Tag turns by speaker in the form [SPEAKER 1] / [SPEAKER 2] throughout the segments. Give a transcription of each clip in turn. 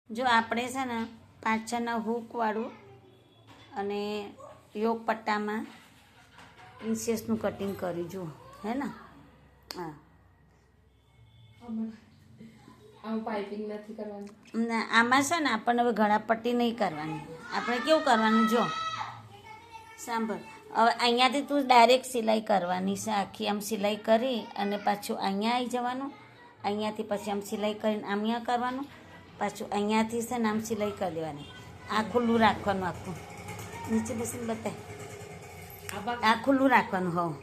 [SPEAKER 1] જો આપણે છે ને પાછળના હૂકવાળું અને યોગ પટ્ટામાં પ્રિન્સેસનું કટિંગ કર્યું જુઓ હે ને હા
[SPEAKER 2] પાઇપિંગ નથી કરવાની
[SPEAKER 1] ના આમાં છે ને આપણને હવે ઘણા પટ્ટી નહીં કરવાની આપણે કેવું કરવાનું જો સાંભળ હવે અહીંયાથી તું ડાયરેક્ટ સિલાઈ કરવાની છે આખી આમ સિલાઈ કરી અને પાછું અહીંયા આવી જવાનું અહીંયાથી પછી આમ સિલાઈ કરીને અહીંયા કરવાનું પાછું અહીંયાથી છે ને આમ સિલાઈ કરી દેવાની આ ખુલ્લું રાખવાનું આખું નીચે બેસીને બતાય આ ખુલ્લું રાખવાનું હોવ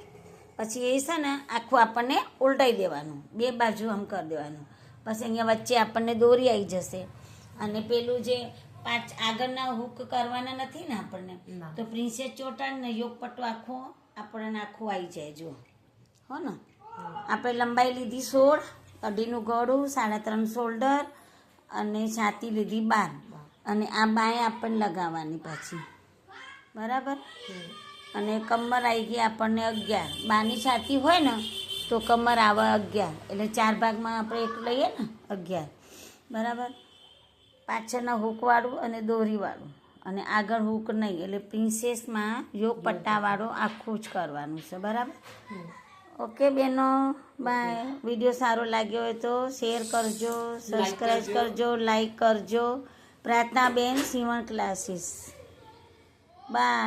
[SPEAKER 1] પછી એ છે ને આખું આપણને ઉલટાઈ દેવાનું બે બાજુ આમ કરી દેવાનું પછી અહીંયા વચ્ચે આપણને દોરી આવી જશે અને પેલું જે પાંચ આગળના હૂક કરવાના નથી ને આપણને તો પ્રિન્સેસ ચોટાડ ને યોગ પટ્ટો આખો આપણને આખું આવી જાય જો હો ને આપણે લંબાઈ લીધી 16 અઢીનું ગળું 3.5 શોલ્ડર અને છાતી લીધી 12 અને આ બાય આપણને લગાવવાની પાછી બરાબર અને કમર આવી ગઈ આપણને 11 બાની છાતી હોય ને તો કમર આવે 11 એટલે 4 ભાગમાં આપણે એક લઈએ ને 11 બરાબર પાછળના હૂકવાળું અને દોરીવાળું અને આગળ હૂક નહીં એટલે પ્રિન્સેસમાં યોગ પટ્ટાવાળું આખું જ કરવાનું છે બરાબર ઓકે બહેનો બાય વિડીયો સારો લાગ્યો હોય તો શેર કરજો સબસ્ક્રાઈબ કરજો લાઈક કરજો પ્રાર્થના બેન સીવણ ક્લાસીસ બાય